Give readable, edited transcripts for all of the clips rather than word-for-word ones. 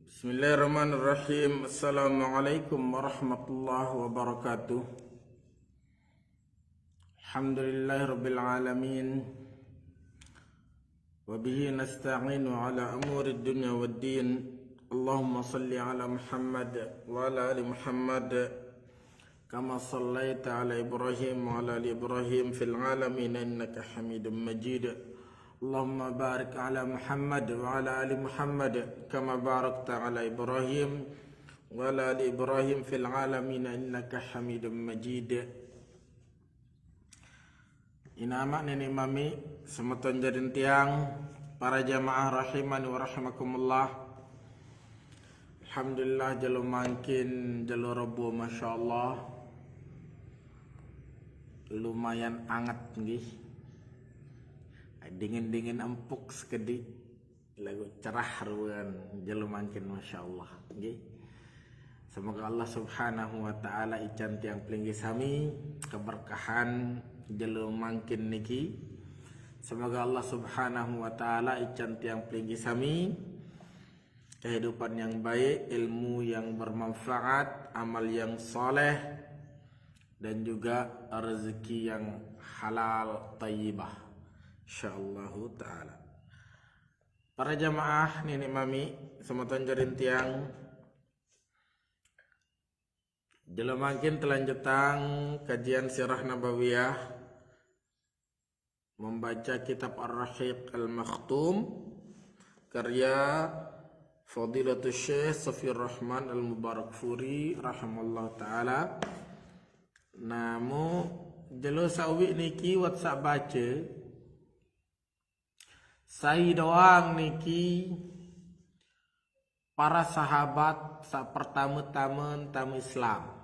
Bismillahirrahmanirrahim. Assalamualaikum warahmatullahi wabarakatuh. Alhamdulillahirabbil alamin. Wa bihi nasta'inu ala umuri dunya waddin. Allahumma salli ala Muhammad wa ala ali Muhammad kama sallaita ala Ibrahim wa ala ali Ibrahim fil alamin innaka Hamidum Majid. Allahumma barik ala Muhammad wa ala ali Muhammad kama barakta ala Ibrahim wa ala ali Ibrahim fil alamin innaka Hamidum Majid. Inama nenek mami semeton jadin tiang para jamaah rahimani wa rahimakumullah. Alhamdulillah jalo mangkin jalo rebo masyaallah. Lumayan anget nggih. Dingin-dingin empuk sekedi lagu cerah ruan jalo mangkin masyaallah nggih. Semoga Allah Subhanahu wa taala ican tiang pelinggi sami keberkahan jalo mangkin niki. Semoga Allah Subhanahu wa taala ican tiang pelinggi sami kehidupan yang baik, ilmu yang bermanfaat, amal yang soleh, dan juga rezeki yang halal tayyibah insyaallah ta'ala. Para jamaah nenek mami semeton jadin tiang jelo makin telanjutang kajian sirah nabawiyah membaca kitab Ar-Rahiq Al-Makhtum karya Fadilatul Syekh Safiyur Rahman Al-Mubarakfuri rahimallahu ta'ala. Namu jelo sawi niki WhatsApp baca saya doang niki para sahabat sa pertama-tama tamu Islam.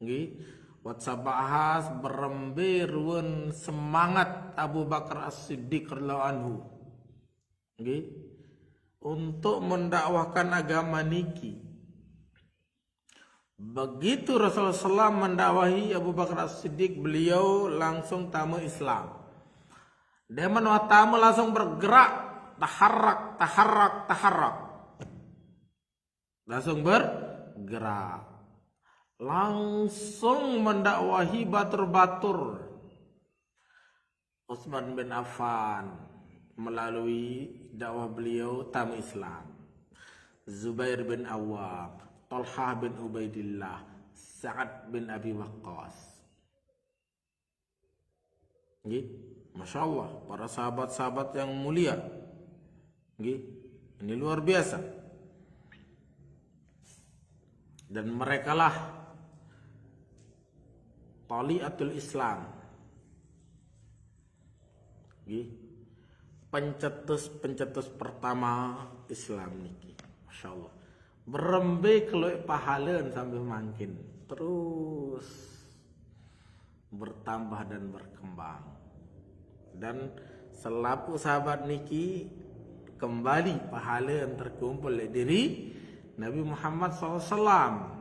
Nggih, WhatsApp bahas beremberun semangat Abu Bakar As-Siddiq radhiyallahu anhu. Nggih, untuk mendakwahkan agama niki. Begitu Rasulullah SAW mendakwahi Abu Bakar As-Siddiq, beliau langsung tamu Islam. Dia tamu langsung bergerak, taharrak. Langsung bergerak. Langsung mendakwahi batur-batur. Utsman bin Affan melalui dakwah beliau tamu Islam. Zubair bin Awwam, Talhah bin Ubaidillah, Sa'ad bin Abi Waqqas. Gitu. Masya Allah, para sahabat-sahabat yang mulia. Ini luar biasa. Dan merekalah Taliatul Islam. Pencetus pertama Islam niki. Masya Allah. Berembe keluar pahalan sambil makin. Terus bertambah dan berkembang. Dan selaku sahabat niki kembali pahala yang terkumpul oleh diri Nabi Muhammad SAW.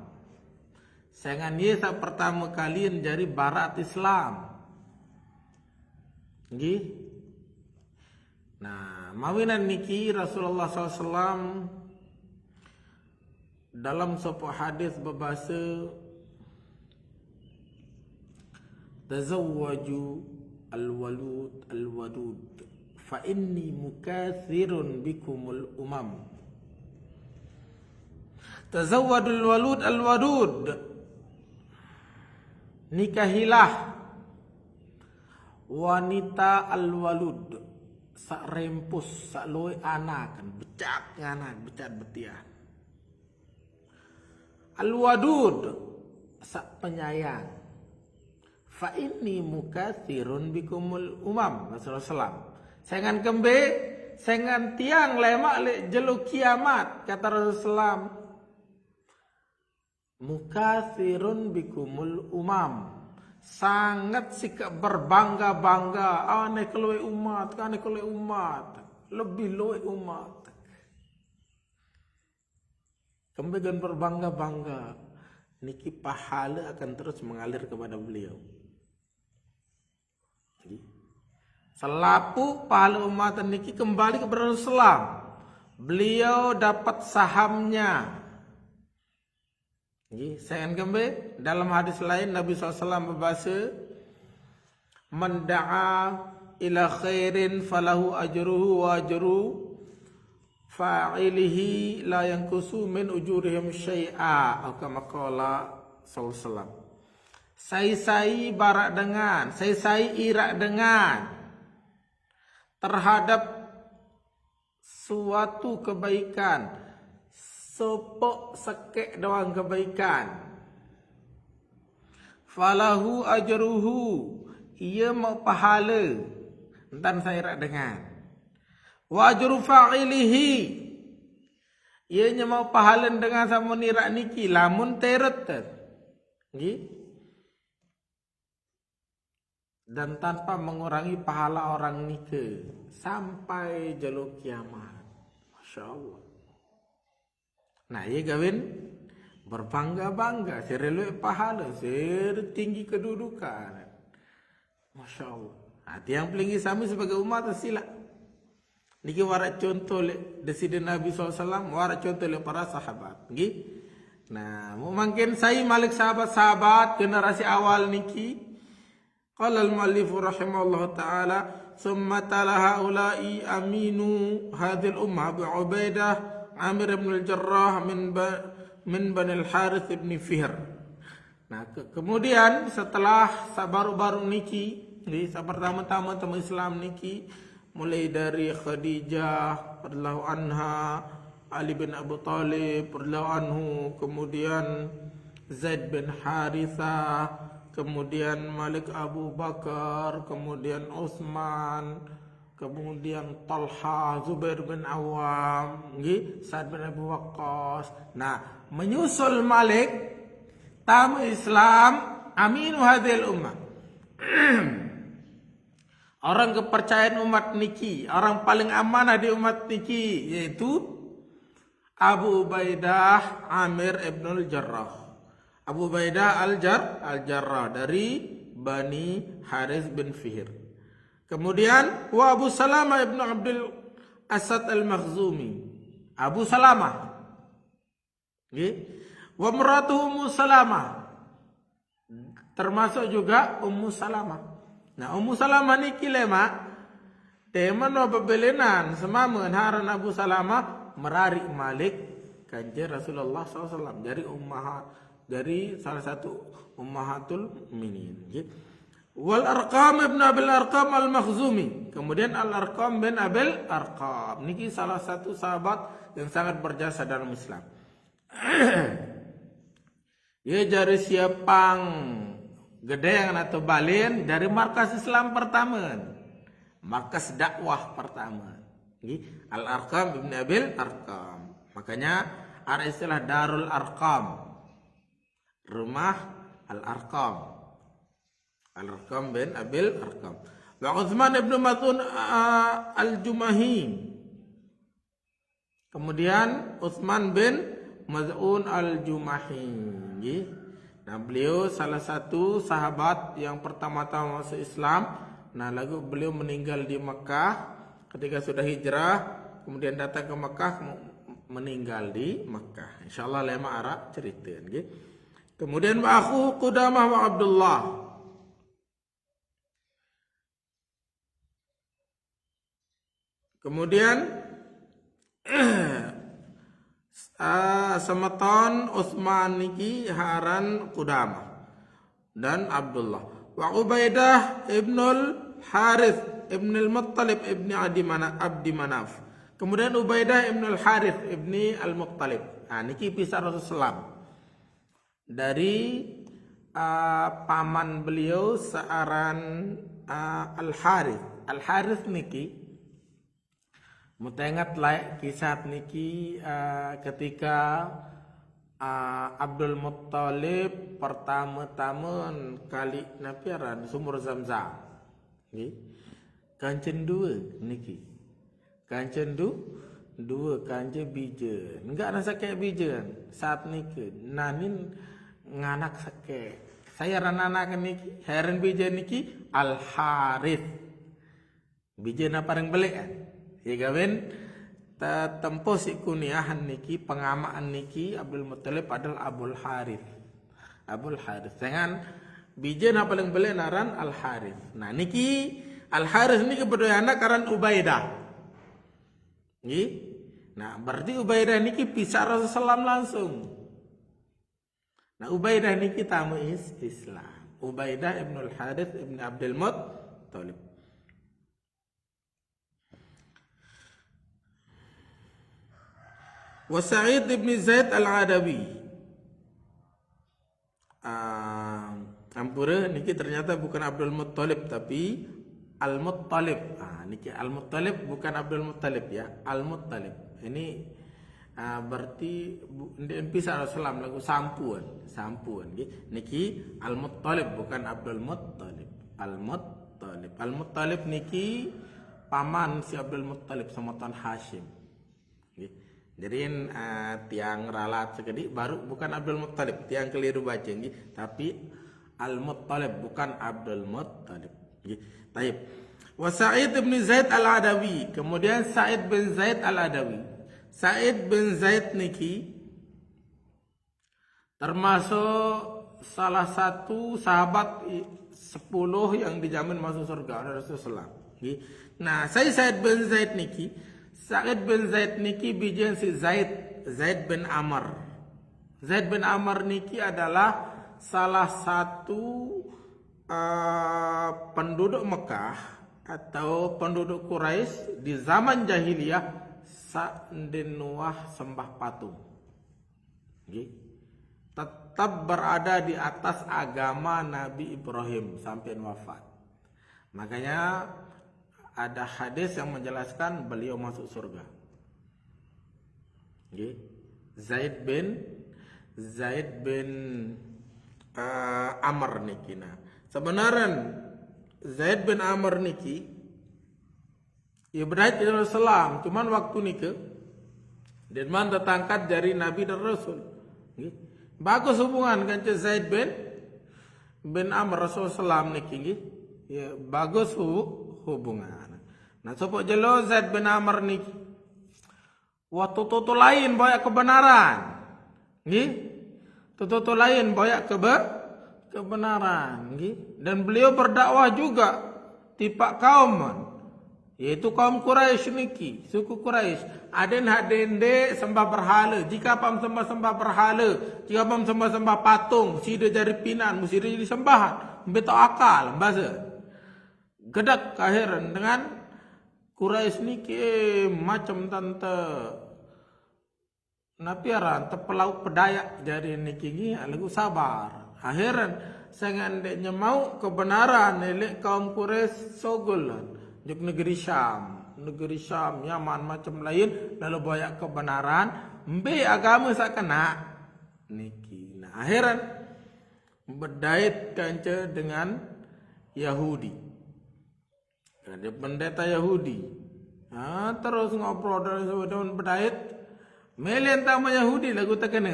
Sengan dia tak pertama kali menjadi barat Islam. Nggih. Nah, mawinan niki Rasulullah SAW dalam sebuah hadis berbahasa tazawwaju al-walud al-wadud fa inni mukathirun bikumul umam. Tazawwadul walud al-wadud, nikahilah wanita al-walud, sak rempus sak loe anak kan becak nganan becat betian. Al-wadud sak penyayang. Fa inni mukathirun bikumul umam. Rasulullah SAW. Sengan kembe, sengan tiang lemak le jelu kiamat, kata Rasulullah SAW. Mukathirun bikumul umam. Sangat sikap berbangga-bangga. Ane keluwe umat, ane keluwe umat. Lebih luwe umat. Kembe dan berbangga-bangga. Niki pahala akan terus mengalir kepada beliau. Selaku pahala umat niki kembali kepada Islam, beliau dapat sahamnya. Saya kembali dalam hadis lain Nabi SAW berbahasa, man da'a ila khairin falahu ajruhu wa ajru fa'ilihi la yanqusu min ujurihim syai'a, atau kama qala sallallahu. Sai barak dengan, sai irak dengan terhadap suatu kebaikan, sopok sekek doang kebaikan, falahu ajruhu, ia mau pahala, entan saya irak dengan, wa ajru fa'ilihi, ianya mau pahala dengan sama nirak niki lamun teret dan tanpa mengurangi pahala orang nike sampai jalur kiamat. Masya Allah. Nah, ia gawin berbangga-bangga, serelui pahala, tinggi kedudukan. Masya Allah. Nah, tiang pelinggi sami sebagai umat sila. Niki warak contoh le deside Nabi SAW, warak contoh le para sahabat. Nah, mungkin saya malik sahabat-sahabat generasi awal niki. Qala al-muallif rahimahullah ta'ala, thumma tala haula'i aminu hadhil ummah Abu Ubaidah Amir ibn al-Jarrah min Bani al-Harith ibn Fihr. Nah, kemudian setelah baru-baru niki, pertama-tama teman Islam niki, mulai dari Khadijah radhiyallahu anha, Ali bin Abu Talib radhiyallahu anhu, kemudian Zaid bin Harithah, kemudian Malik Abu Bakar, kemudian Utsman, kemudian Talha, Zubair bin Awam, Sa'ad bin Abi Waqqas. Nah, menyusul Malik tamu Islam aminu hadhil ummah. Orang kepercayaan umat niki, orang paling amanah di umat niki, yaitu Abu Ubaidah Amir ibn al-Jarrah. Abu Ubaidah al-Jarrah dari Bani Harith bin Fihr. Kemudian wa Abu Salamah ibn Abdul Asad al-Makhzumi. Abu Salamah. Wa muratuhu Ummu Salamah. Termasuk juga Ummu Salamah. Nah, Ummu Salamah ni kilema teman wa bebelenan semama haran Abu Salamah merari Malik kanjeng Rasulullah SAW dari salah satu ummahatul mukminin. Wal Arqam ibn Abil Arqam al-Makhzumi. Kemudian Al-Arqam bin Abil Arqam. Niki salah satu sahabat yang sangat berjasa dalam Islam. Ia jari siapang gedeang atau balin dari markas Islam pertama. Markas dakwah pertama. Al-Arqam ibn Abil Arqam. Makanya ada istilah Darul Arqam. Rumah Al-Arqam. Al-Arqam bin Abil Arqam. Wa Utsman ibn Maz'un al-Jumahi. Kemudian Utsman bin Maz'un al-Jumahi. Nah, beliau salah satu sahabat yang pertama-tama masuk Islam. Nah, lalu beliau meninggal di Mekah. Ketika sudah hijrah, kemudian datang ke Mekah, meninggal di Mekah. Insyaallah lema Arab cerita. Kemudian akhu Qudamah wa Abdullah. Kemudian semeton Utsman niki haran Qudamah dan Abdullah. Wa Ubaidah ibnul Harith ibnul Muttalib ibni Abdi Manaf. Kemudian Ubaidah ibnul Harith ibni al-Muttalib. Nah, niki pisah Rasulullah dari paman beliau searan Al-Harith. Al-Harith niki mutengat lah kisah niki ketika Abdul Muttalib pertama-tama kali napiaran sumur Zamzam. Kancen dua niki. Kancen dua kanje bija. Enggak rasa kayak bija saat niki. Nanin nganak sake. Saya anak niki, heran bija niki Al-Harith. Bija na parang balik kan. Ya gawin tempo si kuniahan niki pengamaan niki Abdul Muttalib adalah Abul Harith. Abul Harith. Dengan bijen paling beli naran Al Harith. Nah niki Al Harith niki berdoyana karan Ubaidah. Nggih. Nah berarti Ubaidah niki pisah Rasulullah langsung. Nah Ubaidah niki tamu Islam. Ubaidah ibn Al Harith ibn Abdul Muttalib. Wa Sa'id ibn Zaid Al-Adawi. Ampura niki ternyata bukan Abdul Muttalib tapi Al-Muttalib. Niki Al-Muttalib bukan Abdul Muttalib ya, Al-Muttalib. Ini berarti ndek pisah Rasulullah lagu sampuan niki Al-Muttalib bukan Abdul Muttalib. Al-Muttalib niki paman si Abdul Muttalib sama Tuan Hashim. Jadi tiang ralat sekali baru bukan Abdul Muttalib, tiang keliru baca tapi Al-Muttalib bukan Abdul Muttalib. Taib. Wa Sa'id bin Zaid Al-Adawi, kemudian Sa'id bin Zaid Al-Adawi. Sa'id bin Zaid niki termasuk salah satu sahabat 10 yang dijamin masuk surga oleh Rasulullah. Nah, Sa'id bin Zaid niki Sa'id bin Zaid niki bijen si Zaid bin Amr. Zaid bin Amr niki adalah salah satu penduduk Mekah atau penduduk Quraisy di zaman jahiliyah sadenwah sembah patung. Tetap berada di atas agama Nabi Ibrahim sampai wafat. Makanya ada hadis yang menjelaskan beliau masuk surga. Zaid bin Amr niki. Nah, sebenarnya Zaid bin Amr niki Ibrahim bin Salam cuman waktu niki dan man tertangkat dari Nabi dan Rasul. Bagus hubungan kan Zaid bin Amr Rasulullah niki. Ya bagus hubungan. Nah, sopok jelo Zaid bin Amr niki. Waktu tutu lain banyak kebenaran. Nggih. Tutu lain banyak kebenaran, nggih. Dan beliau berdakwah juga tipak kaum, yaitu kaum Quraisy niki, suku Quraisy. Aden hadende sembah berhala. Jika pam sembah berhala, jika pam sembah patung, sida jari pinan, mesti disembahan. Beto akal bahasa. Gedak akhiran dengan Quraisy niki macam tante napiaran tepelauk pedayak jadi niki lagu sabar. Akhiran sangandenya mau kebenaran elek kaum Quraisy sogolan juk negeri Syam, Yaman macam lain lalu banyak kebenaran mbe agama sakena niki. Nah, akhiran berdait kanca dengan Yahudi. Ada pendeta Yahudi. Terus ngobrol dengan berdait. Melian tamu Yahudi lagu tekan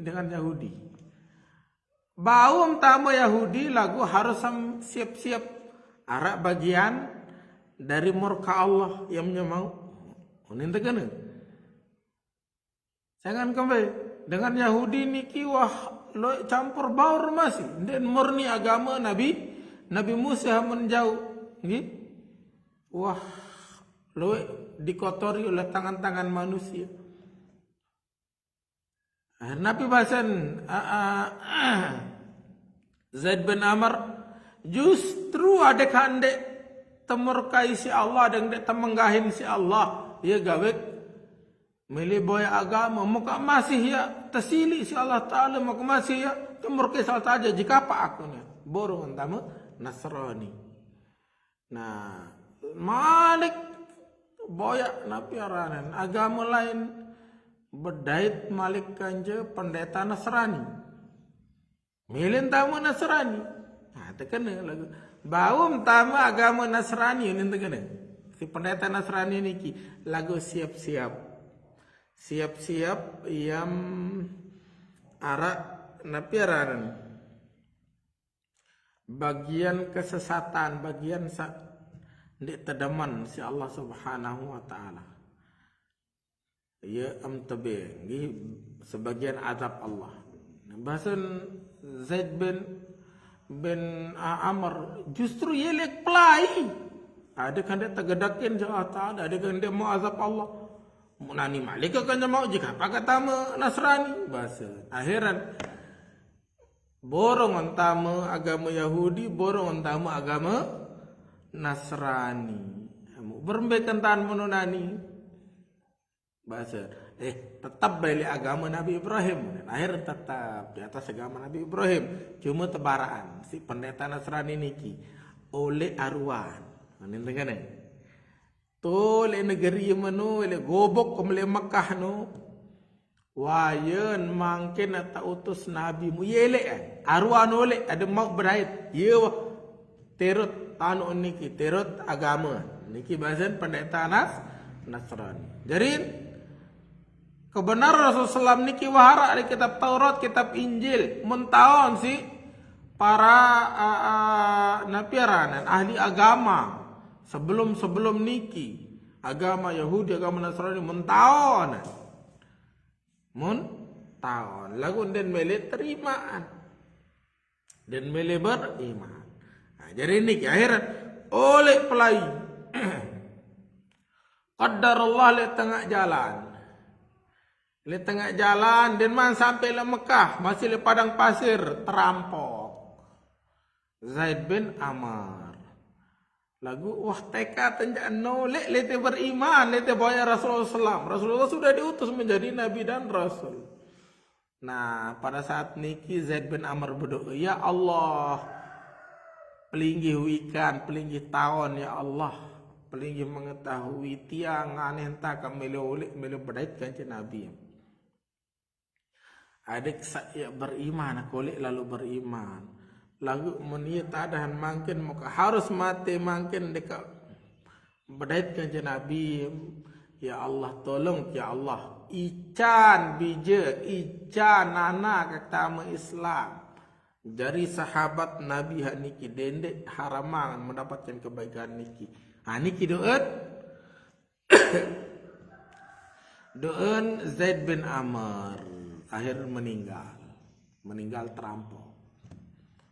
dengan Yahudi. Baum tamu Yahudi lagu harus siap-siap arak bagian dari murka Allah yang mau. Unin tekan. Jangan kembali dengan Yahudi niki wah lo campur baur masih. Dan murni agama Nabi Musa menjauh. Nggih. Wah, lo dikotori oleh tangan-tangan manusia. Nabi bahasan Zaid bin Amr justru ada kandek temurkai si Allah dan dek temenggahin si Allah. Ya gawek milih boy agama muka masih ya tersili si Allah Ta'ala muka masih ya temurkai salah saja jika apa akunya borong tamu Nasrani. Nah, Malik boyak napiaranan agama lain berdait Malik kanja pendeta Nasrani milin tamu Nasrani. Nah tekene lagu baum tamu agama Nasrani ini tekene si pendeta Nasrani niki lagu siap-siap yang arak napiaranan bagian kesesatan bagian ndik tedaman si Allah Subhanahu wa taala. ya amtabe nggih sebagian azab Allah. Bahasan Zaid bin Amr justru yelek pelai. Ada kan dia tergedakin Allah Ta'ala, ada kan dia mau azab Allah. Nani malika kan dia mau jika pakai tama Nasrani bahasa. Akhiran borong antama agama Yahudi, borong antama agama Nasrani. Berembekan tahan menunani bahasa. Tetap balik agama Nabi Ibrahim. Akhir tetap di atas agama Nabi Ibrahim. Cuma tebaraan si pendeta Nasrani niki oleh arwan. Ini kan eh. Tole negeri manu le gobok kemle Mekah no. Wayen mangkin ata utus Nabi mu yele arwan oleh ada mau berait. Ye terut anu niki terut agama. Niki bahasan pendeta Nasrani. Jadi kebenaran Rasulullah SAW niki wahara di kitab Taurat, kitab Injil, mentahun si para napiaranan ahli agama sebelum niki agama Yahudi, agama Nasrani mentahun lagu dan mele terimaan dan mele beriman. Nah, jadi niki akhirat oleh pelai qadar Allah le tengah jalan. Di tengah jalan dan man sampai le Mekah masih di padang pasir terampok Zaid bin Amr lagu wah teka tenjak no lete beriman lete bawa Rasulullah SAW. Rasulullah sudah diutus menjadi nabi dan rasul. Nah pada saat niki Zaid bin Amr berdoa, ya Allah pelinggi wikan pelinggi tahun ya Allah pelinggi mengetahui tiang aneh entah kami mele berdaitkan ke nabi. Adik saya beriman, kolik lalu beriman. Lagu menit tadahan mungkin muka harus mati mungkin dekat berdaitkan je Nabi. Ya Allah tolong ya Allah. Ican bija, ican anak ketama Islam. Dari sahabat Nabi niki dendek haraman mendapatkan kebaikan niki. Niki doen. Doen Zaid bin Amr. Akhir meninggal terampok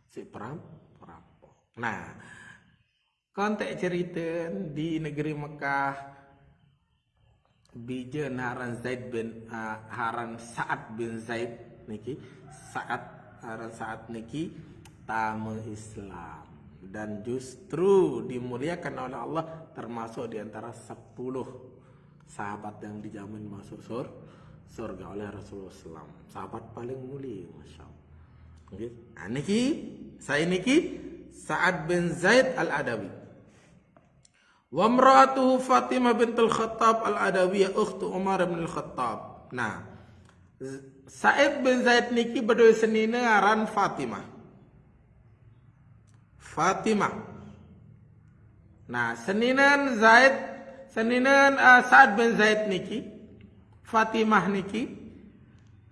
si perampok. Nah konteks cerita di negeri Mekah bijen haran Sa'ad bin Zaid niki Sa'ad niki tamu Islam dan justru dimuliakan oleh Allah termasuk di antara 10 sahabat yang dijamin masuk surga oleh Rasulullah SAW. Sahabat paling mulia, masya Allah. Okay. Nah, niki Sa'ad bin Zaid al-Adawi. Wa imra'atuhu Fatimah bintul Khattab al-Adawiyah ukhtu Umar bin al-Khattab. Nah, Sa'id bin Zaid niki berdua senina aran Fatimah. Nah, seninan Sa'ad bin Zaid niki Fatimah niki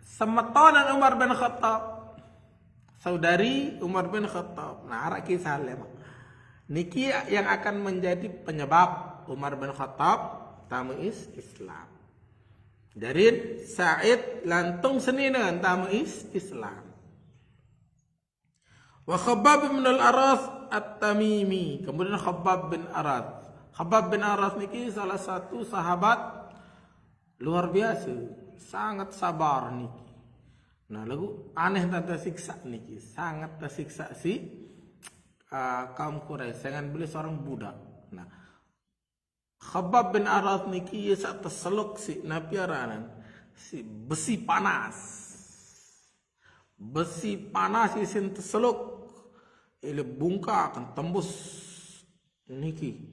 semetonan Umar bin Khattab, saudari Umar bin Khattab. Nah, arah kisah lema niki yang akan menjadi penyebab Umar bin Khattab tamu Islam. Jadi Sa'id lantung seninan tamu Islam. Wa Khabbab bin al-Arath at-Tamimi. Kemudian Khabbab bin Arath. Khabbab bin Arath niki salah satu sahabat luar biasa, sangat sabar niki. Nah, lagu aneh tanda siksa niki, sangat tersiksa si kaum Quraisy. Sangat beli seorang budak. Nah, Khabbab bin Arath niki saat terseluk si napiaranan si besi panas isin terseluk ile bungka akan tembus niki.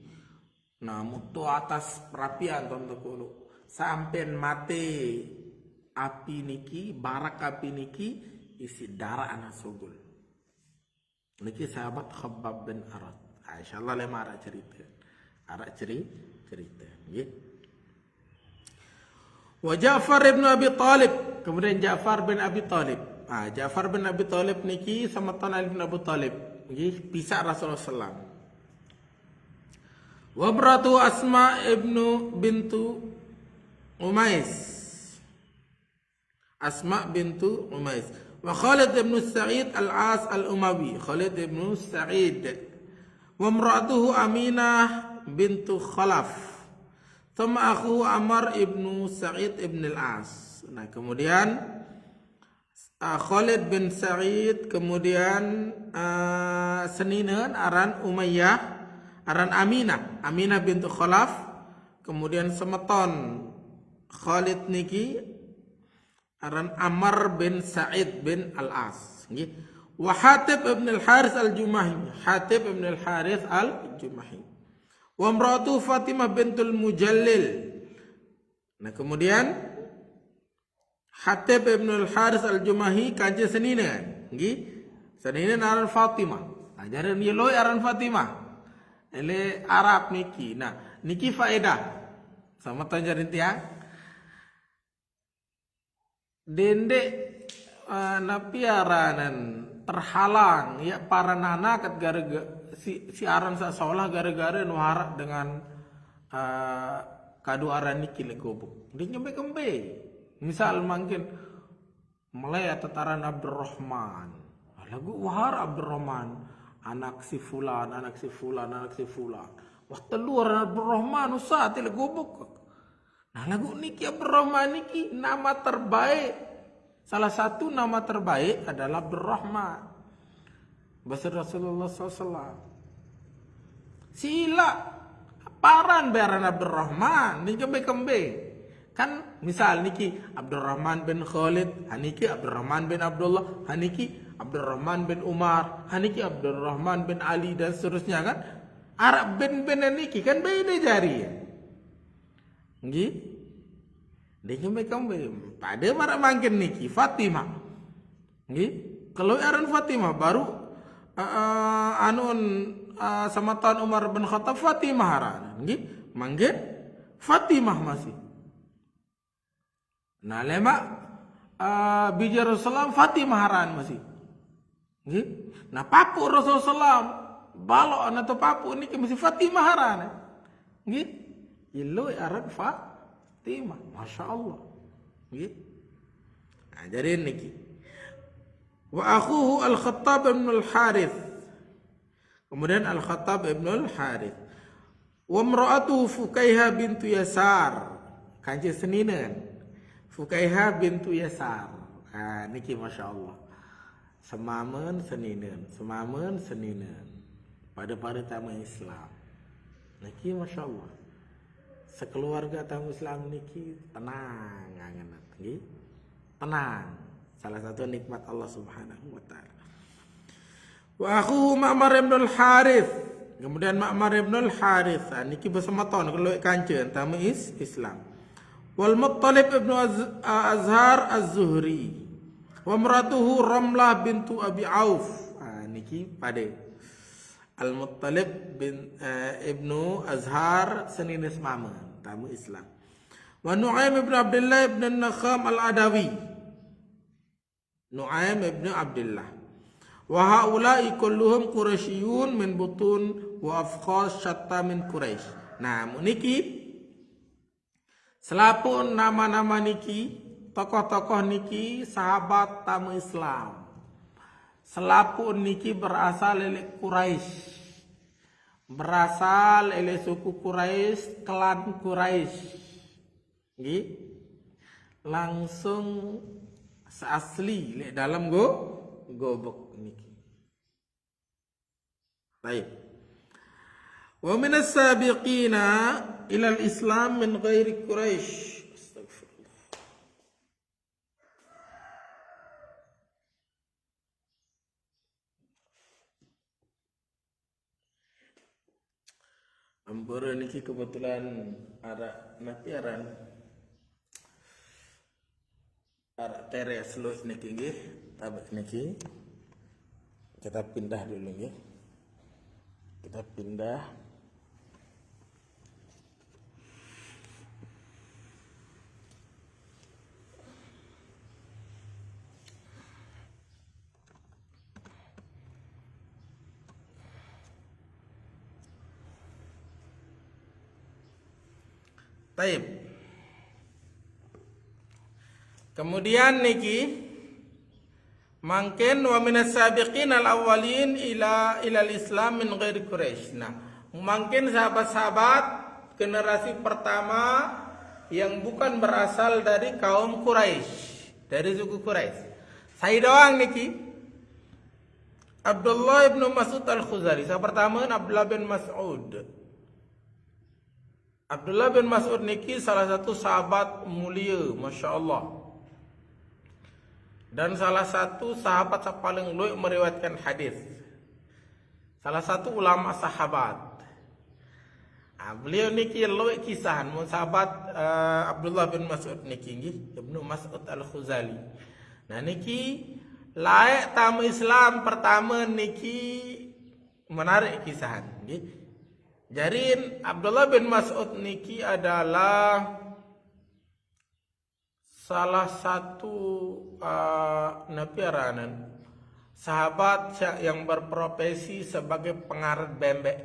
Nah, mutu atas perapian tonton sampai mati api niki, barak api niki isi darah anak sugul. Niki sahabat Khabbab bin Arath. Insyaallah lema arah cerita. Nggih. Wa Ja'far bin Abi Talib. Kemudian Ja'far bin Abi Talib. Ja'far bin Abi Talib niki sama Ali bin Abi Talib. Nggih, pisah Rasulullah sallallahu. Wa bratu Asma ibnu bintu Umais. Asma bintu Umais. Wa Khalid ibn Sa'id al-As al-Umawi. Khalid ibn Sa'id. Wa imra'atuhu Aminah bintu Khalaf. Thumma akhuhu Amr ibn Sa'id ibn al-As. Nah, kemudian Khalid bin Sa'id, kemudian seninen aran Umayyah, aran Aminah bintu Khalaf, kemudian semeton Khalid niki aran Amr bin Sa'id bin al-As nggih. Wa Hatib ibn al-Harits al-Jumahi, Hatib ibn al-Harits al-Jumahi. Wa imratu Fatimah bintul Mujallil. Nah, kemudian Hatib ibn al-Harits al-Jumahi kanjeng seninen nggih. Seninen aran Fatimah. Nah, jaran yeloi aran Fatimah. Ele Arab niki. Nah, niki faedah sama tanjarin tiang. Dendek napiaranan terhalang ya para nana kat gara-gara si aran sa seolah gara-gara nuharak dengan kadu aran niki le gobok. Dia nyampe kembe. Misal mungkin mulai tataran Abdurrahman. Lagu wahar Abdurrahman, anak si fulan, anak si fulan, anak si fulan. Wah telur Abdurrahman usah le gobok. Nah, lagu niki Abdurrahman niki nama terbaik. Salah satu nama terbaik adalah Abdurrahman. Bahasa Rasulullah SAW. Sila paran beran Abdurrahman ni kembe. Kan misal niki Abdurrahman bin Khalid, haniki Abdurrahman bin Abdullah, haniki Abdurrahman bin Umar, haniki Abdurrahman bin Ali dan seterusnya kan. Arab bin niki kan beda jari ya. Nggih. Dia kembe. Pada marak mangkin niki Fatimah. Nggih. Kalau aran Fatimah baru sama tahun Umar bin Khattab Fatimah aran. Nggih. Mangkin Fatimah masih. Nah, lemak bija Rasulullah Fatimah aran masih. Nggih. Nah, papu Rasulullah balok atau papu niki masih Fatimah aran. Nggih. Ilo aran Fatimah, masya Allah. Gitu. Nah, jadi niki. Wa akhuhu Al-Khattab ibn al-Harits. Kemudian Al-Khattab ibn al-Harits. Wa imra'atuhu Fukaihah bintu Yasar. Kanjeng seninen. Fukaihah bintu Yasar. Nah, niki masya Allah. Semamen seninen. Pada tamu Islam. Niki masya Allah. Sekeluarga tamu Islam niki tenang anganat nggih. Tenang. Salah satu nikmat Allah Subhanahu wa taala. Wa akhuhu Ma'mar ibn al-Harits. Kemudian Ma'mar ibn al-Harits niki bersama tahun kalau kanceun tamu Islam. Wal Muttalib ibn Azhar az-Zuhri. Wa imratuhu Ramlah bintu Abi Auf. Niki pade Al-Muttalib bin ibnu Azhar senines mama tamu Islam. Wa Nu'aim ibn Abdullah ibn Nakham al-Adawi. Nu'aim ibn Abdullah. Wa haula'i kulluhum Quraisyun min butun wa afkhas syatta min Quraisy. Nah, niki selapun nama-nama niki, tokoh-tokoh niki sahabat tamu Islam. Selapun niki berasal dari Quraisy. Berasal dari suku Quraisy, klan Quraisy. Nggih. Langsung seasli lek dalam gobok niki. Baik. Wa min as-sabiqina ila al-Islam min ghairi Quraisy. Ampura niki kebetulan ada napiaran ada teres lu niki nggih, tabak niki. Kita pindah dulu nggih. Kita pindah. Taib. Kemudian niki mungkin wa minas sabiqin al awwalin ila Islam min ghairi Quraisy. Nah, mungkin sahabat-sahabat generasi pertama yang bukan berasal dari kaum Quraisy, dari suku Quraisy. Saya doang niki. Abdullah bin Mas'ud Al-Khuzali. Saya pertama Abdullah bin Mas'ud. Abdullah bin Mas'ud niki salah satu sahabat mulia, Masya Allah. Dan salah satu sahabat yang paling luwih meriwayatkan hadis. Salah satu ulama sahabat. Beliau niki luwih kisahan sahabat Abdullah bin Mas'ud niki nggih, Ibnu Mas'ud Al-Khuzali. Nah niki layak tamu Islam pertama niki menarik kisahan nggih. Jadi Abdullah bin Mas'ud niki adalah salah satu napiaranan sahabat yang berprofesi sebagai pengarat bembek.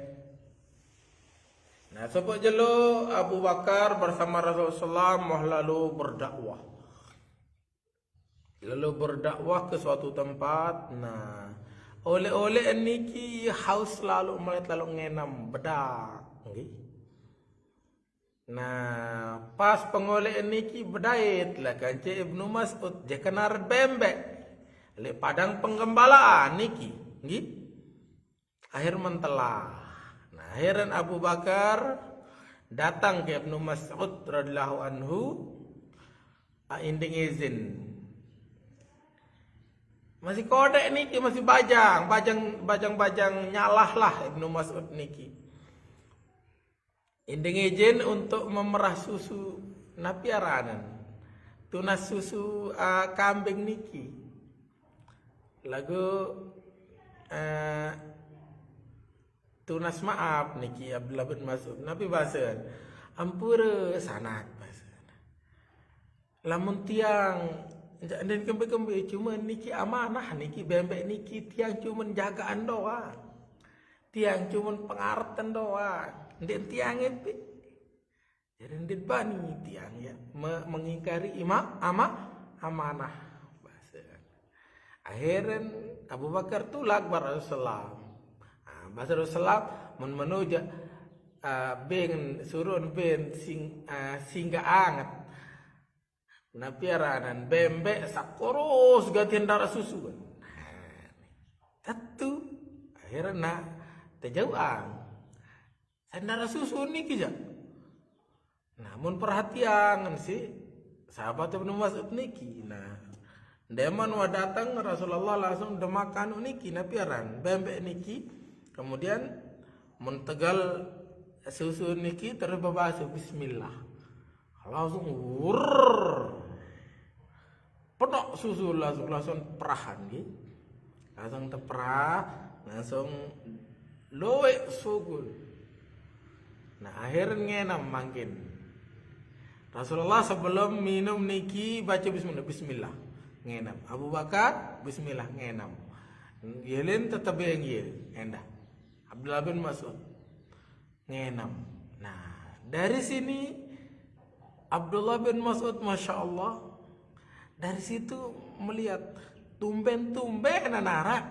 Nah, sebab jelo Abu Bakar bersama Rasulullah lalu berdakwah. Lalu berdakwah ke suatu tempat. Nah, oleh niki haus lalu melihat lalu ngenam bedak. Okay. Nah, pas pengoleh niki bedait lah kanci Ibnu Mas'ud je kenar bembek le padang penggembalaan niki nggih. Akhir mentelah. Nah, akhiran Abu Bakar datang ke Ibnu Mas'ud radhiyallahu anhu inding izin. Masih kodek niki, masih bajang nyalah lah Ibnu Mas'ud niki. Indeng izin untuk memerah susu napiaranan, tunas susu kambing niki. Lagu tunas maaf niki Abdullah bin Mas'ud. Nabi bahasa ampura sanak bahasa. Lamun tiang dan kembe cuma niki amanah niki bembek niki tiang cuma jagaan doang. Tiang cuma pengaratan doang. Ndek tiang itu, jadi ndek bani tiang ya mengingkari amanah bahasa. Akhiran Abu Bakar tulak Rasulullah. Bahasa Rasulullah menuju ben surun ben singga anget. Napiaranan bembek sakoros gantian darah susu. Satu akhirnya terjauhan. Darah susu ni kija. Namun perhatian si sahabat Ibnu Mas'ud niki. Nah, deman wa datang Rasulullah langsung demakan niki napiaran bembek niki. Kemudian mentegal susu niki terbebas bismillah. Langsung pedok susu langsung perahan gitu. Langsung terperah, langsung loe sugul. Nah akhirnya makin Rasulullah sebelum minum niki baca bismillah ngenam. Abu Bakar bismillah ngenam. Yelin tetap yang endah. Abdullah bin Mas'ud ngenam. Nah dari sini Abdullah bin Mas'ud Masya Allah dari situ melihat tumben anak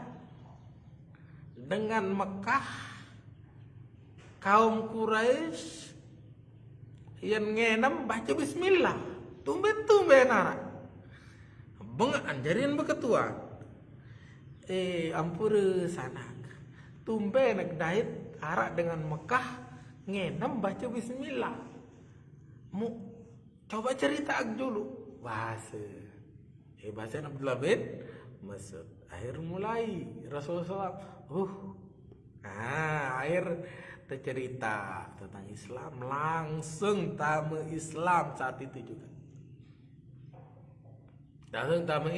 dengan Mekah kaum Quraisy yang ngenam baca bismillah tumben anak bengan jadian beketuan ampura sanak tumben dait arak dengan Mekah ngenam baca bismillah mu coba cerita dulu bahasa Abdullah bin Mas'ud. Akhir mulai Rasulullah akhir tercerita tentang Islam, langsung tamu Islam saat itu juga. Langsung tamu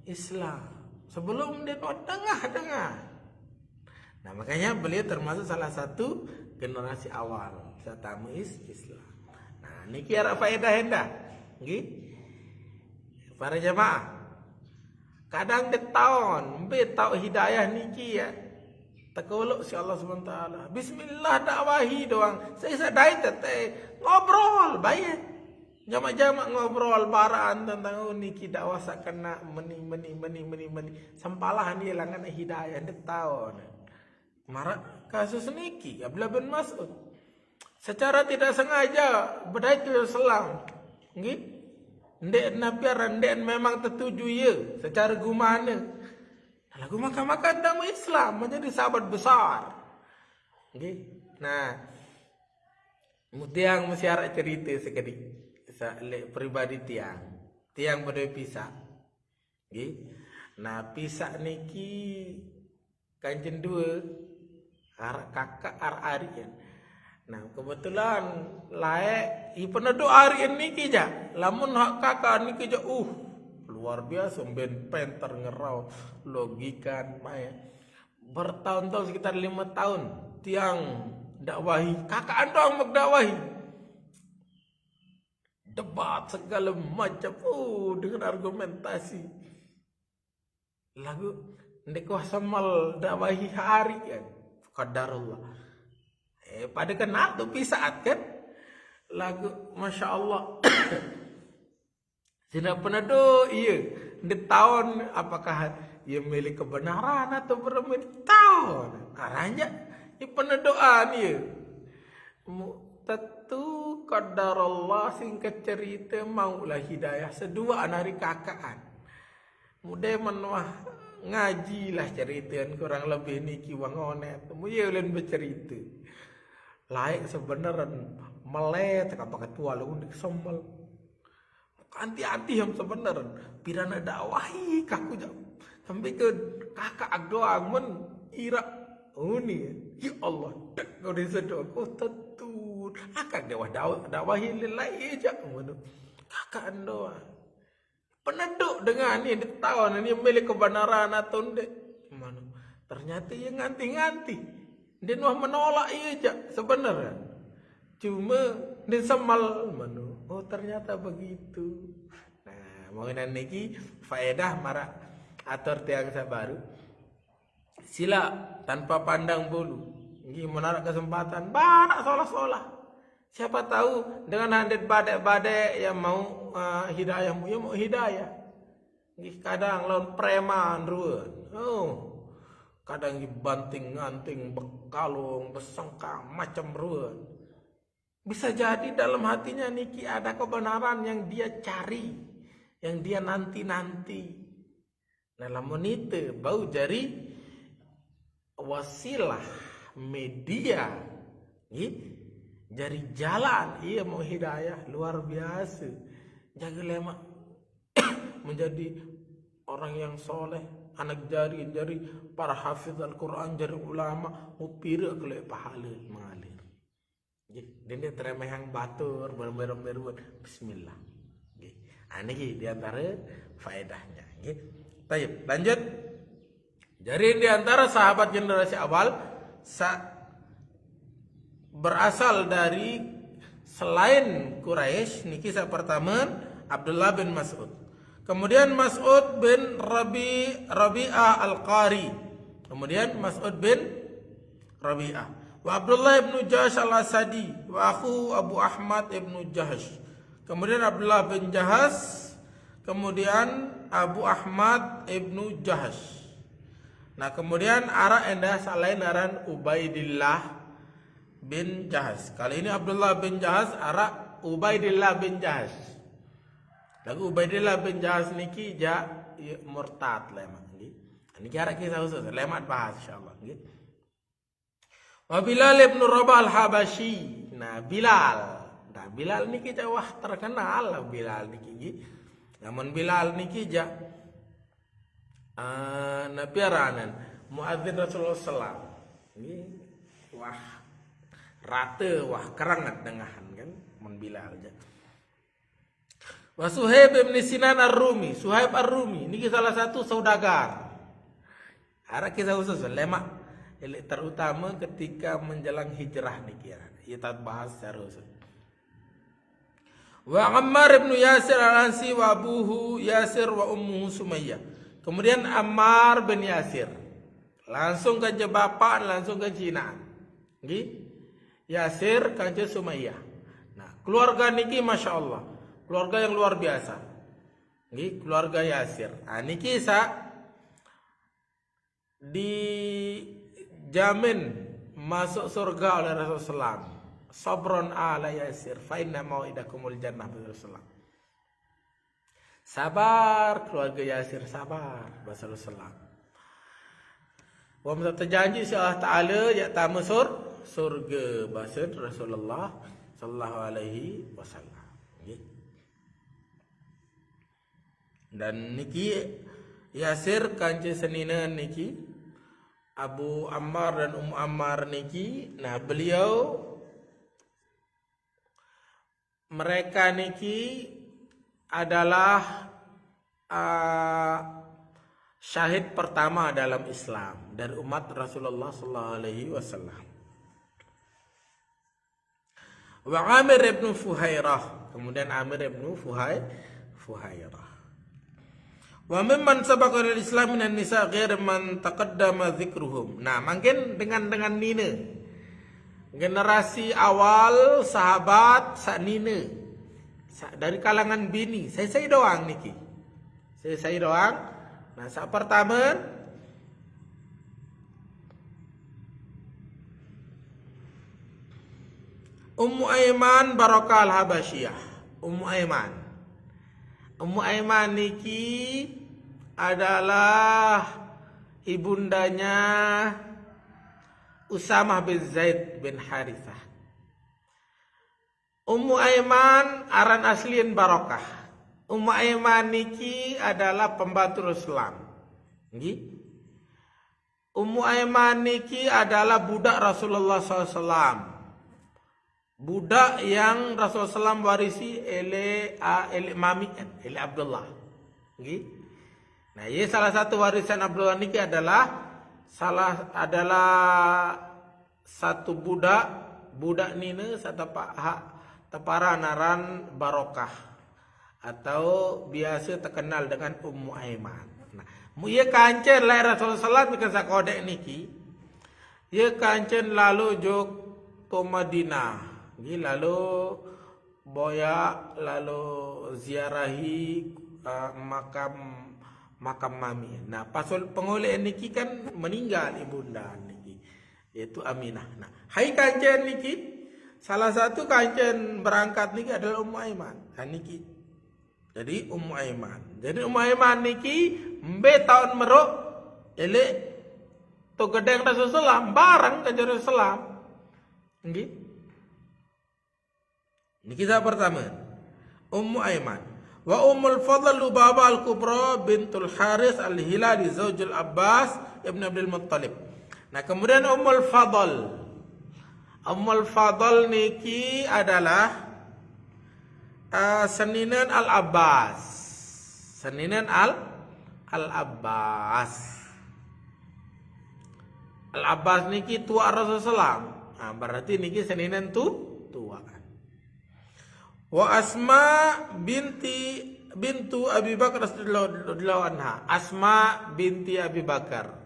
Islam. Sebelum dia dengar. Nah makanya beliau termasuk salah satu generasi awal tamu Islam. Nah niki ara faedah hendak, nggih. Para jemaah. Kadang dia tahun, tahu hidayah niki ya. Takolok si Allah SWT. Bismillah dakwahi doang. Saya sadai tete ngobrol baik. Jamak-jamak ngobrol baraan tentang niki dakwah sakana meni sampalah ni langan hidayah det tahu. Marak kasus niki Abdullah bin Mas'ud secara tidak sengaja berdaya Islam. Nggih. Ndek nabiaran ndek memang tertuju ya secara gumana. Lagu maka dalam Islam menjadi sahabat besar. Nggih. Nah, mutiang mesiarak cerita sekedik. Pribadi tiang pada pisah. Nah pisah niki kanjen dua kakak arian. Nah kebetulan laek ipeneduk arian niki ja. Lamun hak kakak niki ja luar biasa ben penter ngerau logikan maya. Bertahun-tahun sekitar 5 tahun tiang dakwahi kakak doang mengdakwahi. Debat segala macam dengan argumentasi lagu ndek kuasa mal dakwahi hari kan qadarullah pada kenal tu pisaat kan lagu Masya Allah tidak pernah do iya di tahun apakah ia milik kebenaran atau bermilik tahun arahnya ini pernah doa nih tentu qadarullah singkat cerita maulah hidayah sedua anari kakaan. Mudah menuah ngaji lah ceritaan kurang lebih niki wangone. Muye ulen bercerita. Layak sebenarnya melet apa ketua lu ndik sembel. Anti-anti yang sebenarnya pirana dakwahi kaku jam. Sampai ke kakak doang men ira ni ya Allah kau disedot kau tentu akan dakwahi lillahi aja ngono kakak doa peneduk dengan ini di tahun ini milik kebenaran atau ndek mana ternyata yang nganti-nganti dia nuh menolak aja sebenarnya cuma dia semal mana ternyata begitu. Nah mengenai niki faedah marak atur tiang sabaru sila tanpa pandang bulu. Ini menarik kesempatan banyak solah-solah. Siapa tahu dengan handet badai-badai yang mau hidayahmu ya mau hidayah. Ini kadang lawan preman ruan. Kadang dibanting-anting bekalung besengkang macam ruan. Bisa jadi dalam hatinya niki ada kebenaran yang dia cari, yang dia nanti-nanti. Nah lamun itu bau jari wasilah media jari jalan ia mau hidayah luar biasa jaga lemak menjadi orang yang soleh anak jari para hafiz Al-Quran jari ulama upira kelek pahala mengalir dia terima yang batur berber bismillah ini diantara faedahnya Tayyib lanjut. Jadi di antara sahabat generasi awal berasal dari selain Quraisy niki kisah pertama Abdullah bin Mas'ud. Kemudian Mas'ud bin Rabi'ah Al-Qari. Kemudian Mas'ud bin Rabi'ah. Wa Abdullah bin Jahsh Al-Asadi wa akhu Abu Ahmad bin Jahsh. Kemudian Abdullah bin Jahsh, kemudian Abu Ahmad bin Jahsh. Nah kemudian arah endah selain aran Ubaidillah bin Jahsh. Kali ini Abdullah bin Jahsh arah Ubaidillah bin Jahsh. Lagu Ubaidillah bin Jahsh niki ja murtad lemak nggih. Niki arah kisah khusus lemak bahas insyaallah nggih. Wa Bilal bin Rabah Al-Habashi. Nah Bilal niki ja wah terkenal Bilal niki nggih. Namun Bilal niki ja nabiaranan muadzin Rasulullah sallam ini wah rata wah kerangat dengahan kan mun Bilal aja. Wa Suhaib bin Sinan Ar-Rumi, Suhaib Ar-Rumi ini salah satu saudagar. Ada kisah khusus lemak terutama ketika menjelang hijrah niki ya. Kita bahas secara khusus. Wa Ammar bin Yasir Al-Ansi wa abuhu Yasir wa ummuhu Sumayyah. Kemudian Ammar bin Yasir langsung ke bapak langsung ke Cina. Nggih. Yasir ke Sumayyah. Nah, keluarga niki Masya Allah keluarga yang luar biasa. Nggih, keluarga Yasir. Niki dijamin masuk surga oleh Rasulullah SAW. Sabron ala Yasir fa inna mau'idakumul jannah Rasulullah. Sabar keluarga Yasir, sabar Rasulullah. Wa masa terjanji si Allah Ta'ala ya tamu surga bahasa Rasulullah sallallahu alaihi wasallam. Dan niki Yasir kanci senina niki Abu Ammar dan Ummu Ammar niki. Nah, beliau mereka niki adalah syahid pertama dalam Islam dari umat Rasulullah sallallahu alaihi wasallam. Wa Amir ibn Fuhairah, kemudian Amir ibn Fuhairah. Wa mimman sabaqa lil Islam minan nisa ghair man taqaddama dzikruhum. Nah, mungkin dengan nina generasi awal sahabat sak nina dari kalangan bini. Saya doang niki. Saya doang. Nah, sak pertama Ummu Aiman Barakah Al-Habasyiyah. Ummu Aiman niki adalah ibundanya Usamah bin Zaid bin Harithah. Ummu Aiman aran aslian Barakah. Ummu Aiman niki adalah pembantu Rasulullah. Nggih. Ummu Aiman niki adalah budak Rasulullah SAW. Budak yang Rasulullah SAW warisi oleh mami oleh Abdullah. Nggih. Nah, ini salah satu warisan Abdullah niki adalah satu budak nina tepara naran Barokah atau biasa terkenal dengan Ummu Aiman. Nah, ia kancen lahir Rasulullah SAW ke sakodek niki. Ia kancen lalu jog ke Madinah. Lalu boya lalu ziarahi makam mami. Nah, pasul pengoleh niki kan meninggal ibunda niki, yaitu Aminah. Nah, hai kancen niki salah satu kancen berangkat niki adalah Ummu Aiman. Niki. Jadi Ummu Aiman niki mbe tahun merok ele to gedeng Rasulullah bareng kanjeng Rasulullah. Nggih. Niki kisah pertama. Ummu Aiman. Wa Ummul Fadl Lubabah Al-Kubra bintul Haris Al-Hilali zaujul Abbas ibn Abdul Muttalib. Nah, kemudian Ummul Fadl niki adalah seninan Al-Abbas. Seninan Al-Abbas. Al-Abbas niki tua Rasulullah. Nah, berarti niki seninan tua. Wa Asma bintu Abi Bakar radhiyallahu anha. Asma binti Abi Bakar.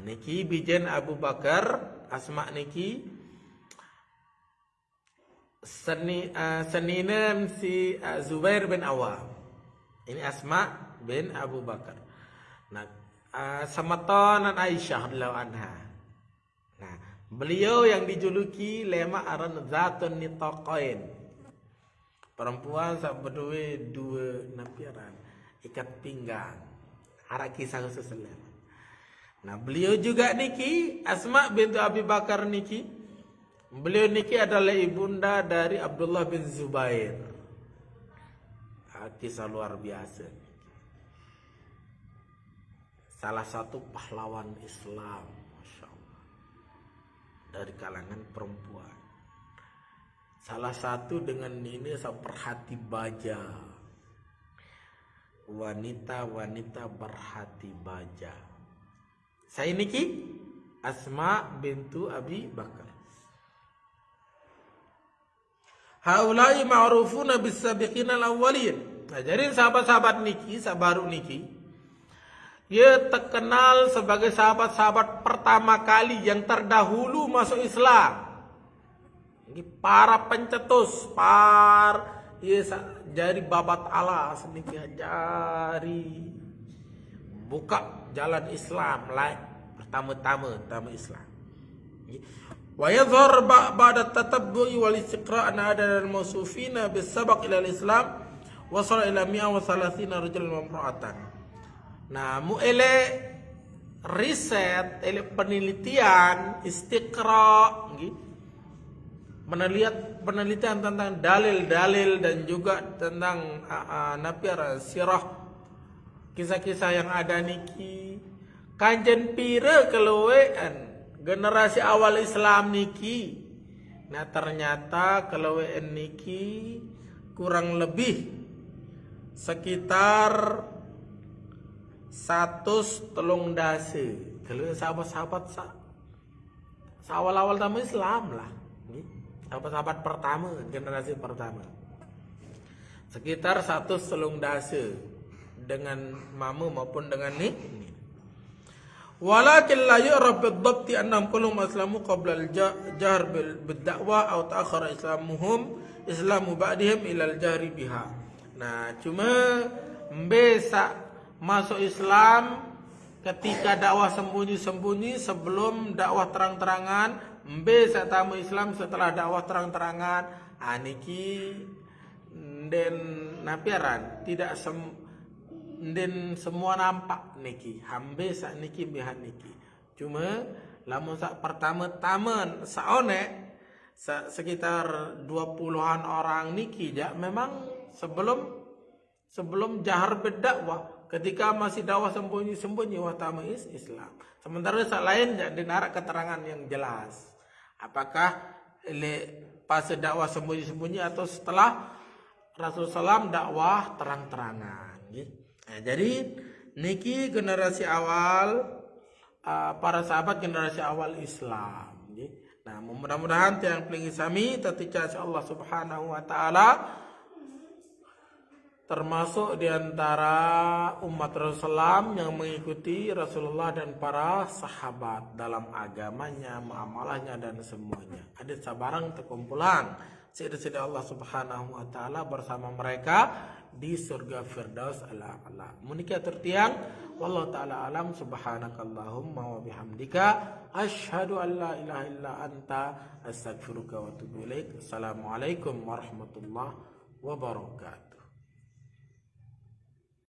Niki bijen Abu Bakar. Asma niki seninan si Zubair bin Awam. Ini Asma bin Abu Bakar. Nah, samatonan Aisyah radhiyallahu anha. Nah, beliau yang dijuluki lema aran Zatun Nitaqain. Perempuan sak berdua dua napiaran ikat pinggang. Arah kisah Rasulullah. Nah, beliau juga niki Asma bintu Abi Bakar niki. Beliau niki adalah ibunda dari Abdullah bin Zubair. Kisah luar biasa. Salah satu pahlawan Islam, Masya Allah, dari kalangan perempuan. Salah satu dengan ini seperhati baja. Wanita-wanita berhati baja. Saya niki Asma bintu Abi Bakar. Haulai ma'rufuna bis-sabiqina al-awwalin. Nah, jadi sahabat-sahabat niki, sabaru niki, ia terkenal sebagai sahabat-sahabat pertama kali yang terdahulu masuk Islam. Ini para pencetus, jari babat alas niki jari buka jalan Islam lah pertama Islam. Wa yadhhar ba'da tatabbu'i wal istiqra' an ada al-mawsufina bis sabaq ila al-Islam wasala ila 130 rajulan mamra'atan. Nah, ele riset, ele penelitian, istiqra' penelitian tentang dalil-dalil dan juga tentang napiar sirah kisah-kisah yang ada niki kanjen pira keluwean generasi awal Islam niki. Nah ternyata keluwean niki kurang lebih sekitar 100 telung dase keluwe sahabat-sahabat awal-awal tamu Islam lah. Sahabat-sahabat pertama, generasi pertama. Sekitar 100 telung dase dengan mamu maupun dengan ni. Walakin la yu'raf bid-dhabti annahum kullum aslamu qabla al-jahr bid-da'wah aw ta'akhkhara islamu ba'dihim ila al-jahri biha. Nah, cuma mbesa masuk Islam ketika dakwah sembunyi-sembunyi sebelum dakwah terang-terangan, mbesa tamu Islam setelah dakwah terang-terangan. Niki den napiaran tidak den semua nampak niki hambe sak niki bihan niki. Cuma lamun sak pertama-tama saone sekitar 20-an orang niki ja memang sebelum jahar berdakwah ketika masih dakwah sembunyi-sembunyi wa tamu Islam. Sementara sak lain ja dinarak keterangan yang jelas. Apakah pas dakwah sembunyi-sembunyi atau setelah Rasulullah SAW dakwah terang-terangan gitu. Nah, jadi niki generasi awal para sahabat generasi awal Islam. Nah, mudah-mudahan tiang pelingi sami tatica Allah Subhanahu wa taala termasuk di antara umat Rasulullah yang mengikuti Rasulullah dan para sahabat dalam agamanya, muamalahnya dan semuanya. Ada sabarang terkumpulan sida-sida Allah Subhanahu wa taala bersama mereka di surga Firdaus al-A'la. Munika tertiang wallahu taala alam subhanakallahumma wa bihamdika asyhadu an la ilaha illa anta astaghfiruka wa atubu ilaik. Assalamualaikum warahmatullahi wabarakatuh.